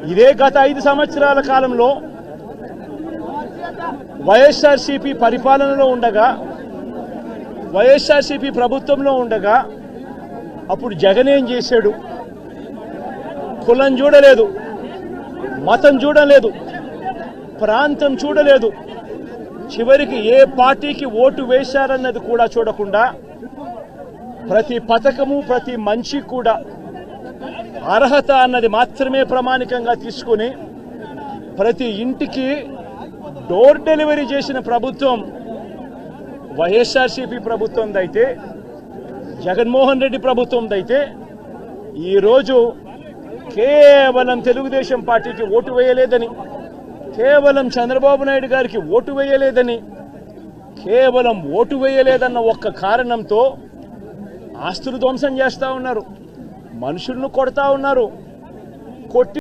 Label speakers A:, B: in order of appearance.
A: ఇదే గత 5 సంవత్సరాల కాలంలో వైఎస్ఆర్సీపీ పరిపాలనలో ఉండగా, వైఎస్ఆర్సీపీ ప్రభుత్వంలో ఉండగా అప్పుడు జగన్ ఏం చేశాడు? కులం చూడలేదు, మతం చూడలేదు, ప్రాంతం చూడలేదు, చివరికి ఏ పార్టీకి ఓటు వేశారన్నది కూడా చూడకుండా ప్రతి పథకము, ప్రతి మనిషి కూడా అర్హత అన్నది మాత్రమే ప్రామాణికంగా తీసుకుని ప్రతి ఇంటికి డోర్ డెలివరీ చేసిన ప్రభుత్వం వైఎస్ఆర్సీపీ ప్రభుత్వందైతే, జగన్మోహన్ రెడ్డి ప్రభుత్వందైతే ఈరోజు కేవలం తెలుగుదేశం పార్టీకి ఓటు వేయలేదని, కేవలం చంద్రబాబు నాయుడు గారికి ఓటు వేయలేదని, కేవలం ఓటు వేయలేదన్న ఒక్క కారణంతో ఆస్తులు ధ్వంసం చేస్తూ ఉన్నారు, మనుషులను కొడతా ఉన్నారు. కొట్టి